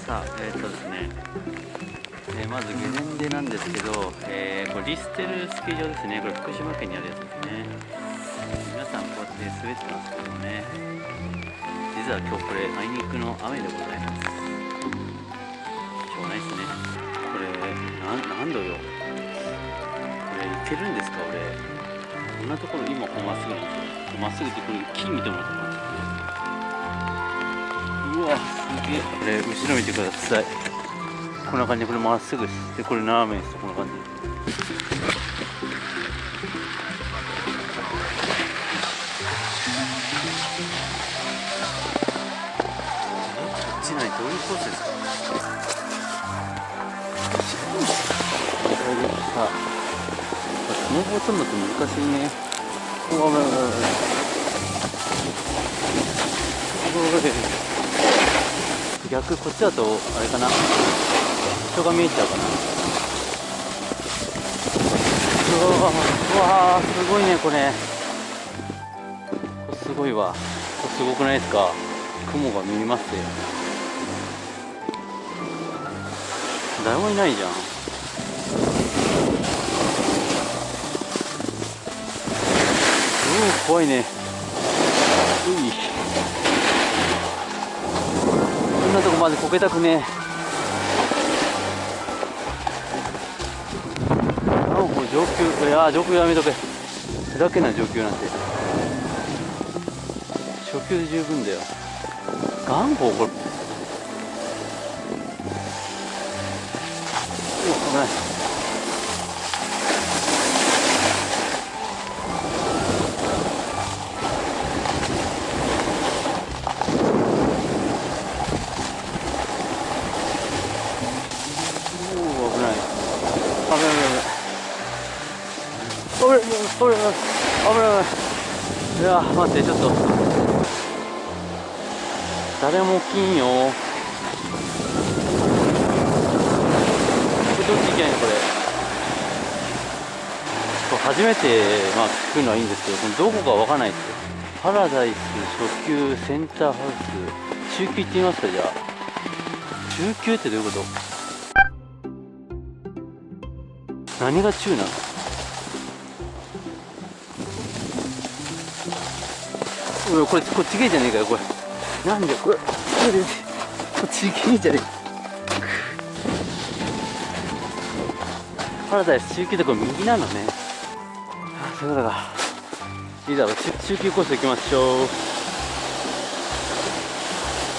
さあ、ですね、まずゲレンデなんですけど、これリステルスキー場ですね。これ福島県にあるやつですね。皆さんこうやって滑ってますけどね、実は今日これあいにくの雨でございます。しょうがないですね。これ何度よ、これ行けるんですか？俺こんなところ今こうまっすぐなんですよ。まっすぐってこれ木見てもらってもらって、うわすげえ。これ後ろ見てください。こんな感じで、これまっすぐで、これ斜めです。こんな感じ。こっちないどういうコースですか？さあ、スノボーするのって難しいね。うわ、危ない危ない危ない。逆こっちだとあれかな、人が見えちゃうかな。うわーすごいねこれ。すごいわ。すごくないですか？雲が見えますよ。誰もいないじゃん。怖いね。うい、こんなとこまでこけたくねえ。これ上級、いや上級やめとけ。ふざけんな上級なんて。初級で十分だよ。頑固これ。危ない。いや待って、ちょっと誰も来んよ。これどっち行けないのこれ。初めて来るのはいいんですけど、このどこかわからないですよ。パラダイス初級センターハウス中級行ってみますか。じゃあ中級ってどういうこと？何が中なの？これちげえじゃねえかよこれ。なんでこれちげえじゃねえ。パラダイス中級でこれ右なのね。そういうことか。いいだろう、中級コース行きましょう。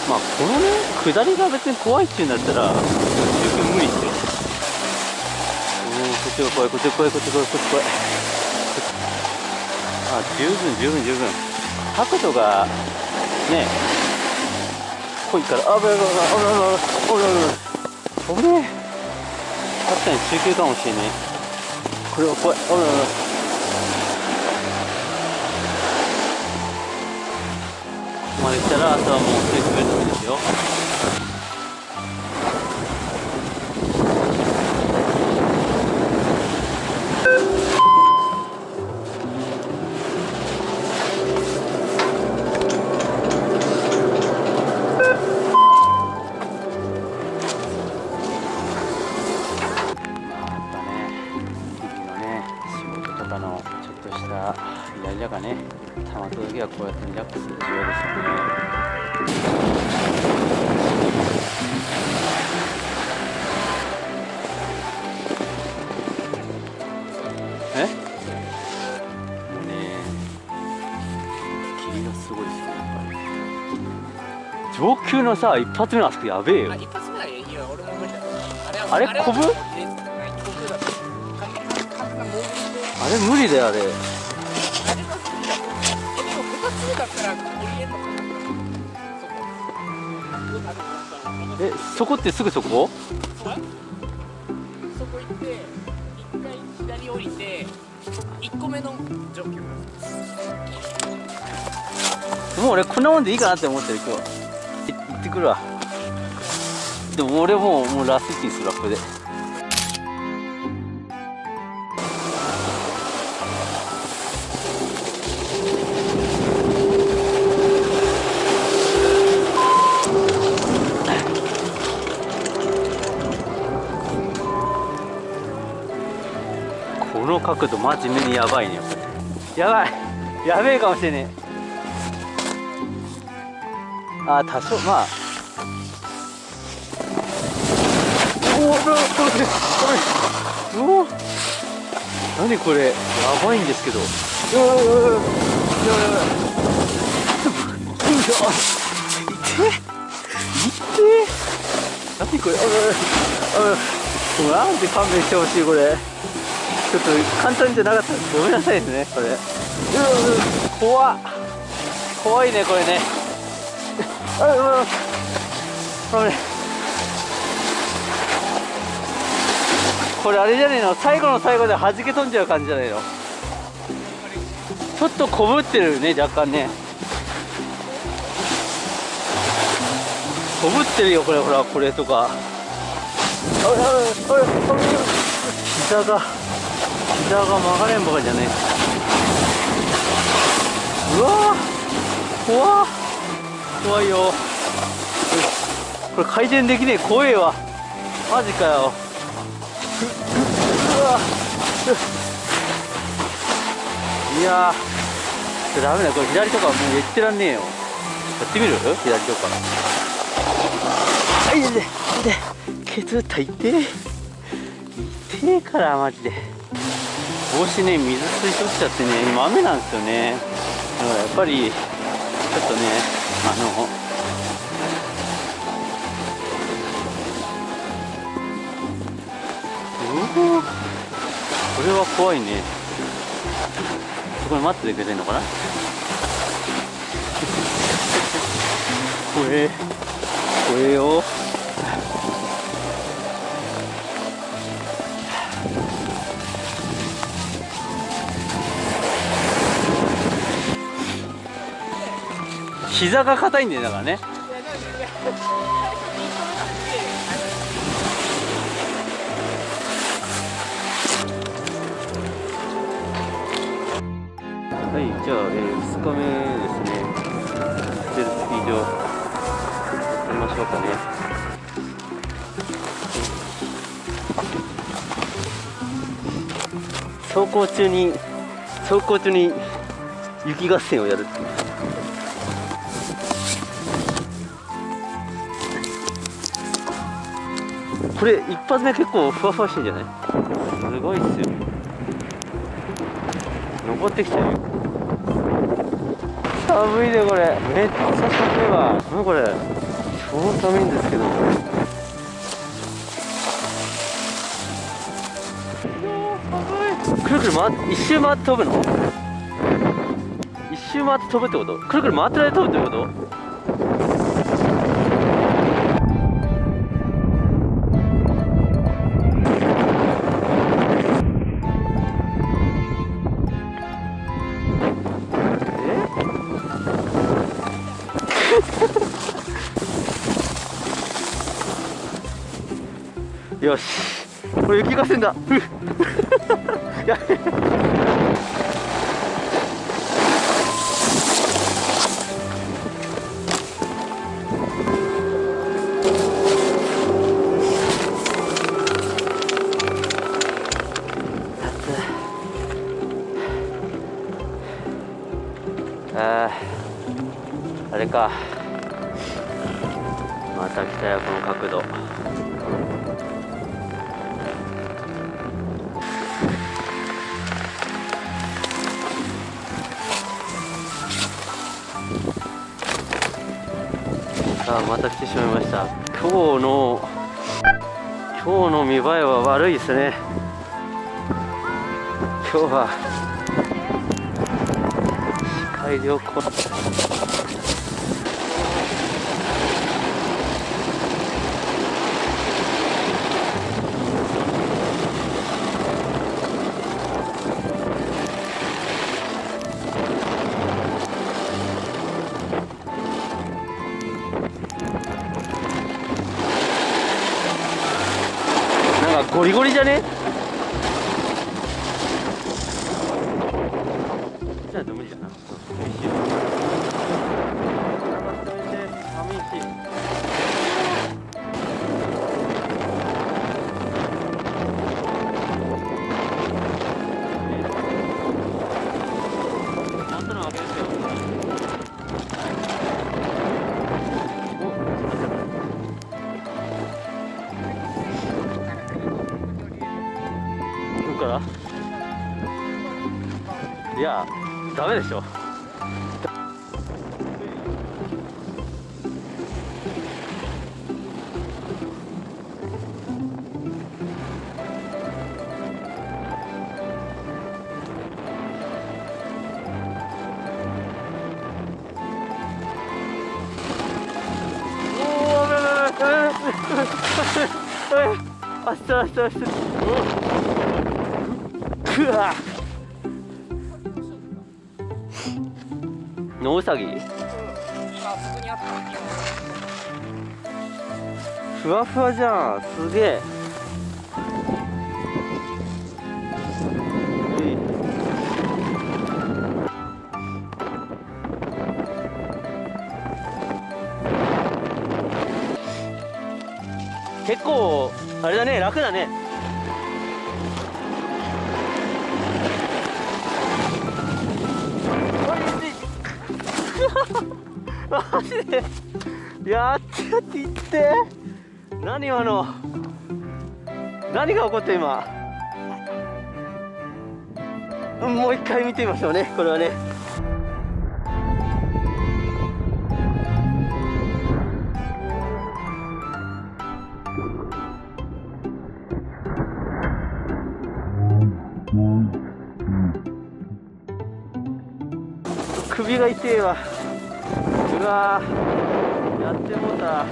このね下りが別に怖いっていうんだったら中級無理ですよ。こっちが怖い、こっちが怖い、こっちが怖い、こっちが怖い。十分角度がね濃いから。危ねえ。確かに中級かもしれない。これは怖い。ここまで来たらあとはもうスイスベッドですよ。イライラがね溜まった時はこうやってリラックスしようですね。もうね霧がすごいですね。上級のさ一発目のあそこやべえよ。一発目はいいよ、俺も無理だ。あれコブ？あれ無理だよあれ。だったら降りれんのかな。そこってすぐそこ？そこ行って一回左降りて1個目の上級。もう俺こんなもんでいいかなって思ってる今日。行ってくるわ。でも俺もうラスト1にするわこれで。角度マジ目にやばいねこれ。やばい、やべえかもしれねえ。あ、多少まあ。おお、何これ、やばいんですけど。何これ、なんで勘弁してほしいこれ。ちょっと簡単じゃなかったです。ごめんなさいですねこれ。怖いねこれね。これあれじゃねえの、最後の最後で弾け飛んじゃう感じじゃないの。ちょっとこぶってるね、若干ね。こぶってるよこれ、ほらこれとか。膝が曲がれんばかりじゃねえ。うわー、怖いよこれ。回転できねえ、怖えわマジかよ。いやーダメだこれ。左とかもう言ってらんねえよ。やってみる左とか。いやでケツ痛いてえからマジで。帽子ね、水吸い取っちゃってね、今雨なんですよね。だからやっぱりちょっとね、これは怖いね。そこに待っててくれてんのかな。怖えよ。膝が硬いんだよだからね。はい、じゃあ、2日目ですね。ステルスキー場行きましょうかね。走行中に雪合戦をやるっていう。これ一発目結構ふわふわしてんじゃない？すごいっすよ。登ってきちゃうよ。寒いねこれ。めっちゃ寒いわ。何これ、超寒いんですけど。くるくる一周回って飛ぶの？一周回って飛ぶってこと？くるくる回ってないで飛ぶってこと？よし、これ雪合戦だ。やべえ。あれか、また来たよこの角度。さあまた来てしまいました。今日の見栄えは悪いですね。今日は視界良好。ゴリゴリじゃね？じゃあ無理だな。寒いし。寒いし。やダメでしょ。あしたあしたあした。くわノウサギ今あそこにあったのにふわふわじゃん、すげえ。結構あれだね、楽だね。マジでやってやっていって。何今の、何が起こった今。もう一回見てみましょうね、これはね。首が痛えわ。うわー、やってもうた。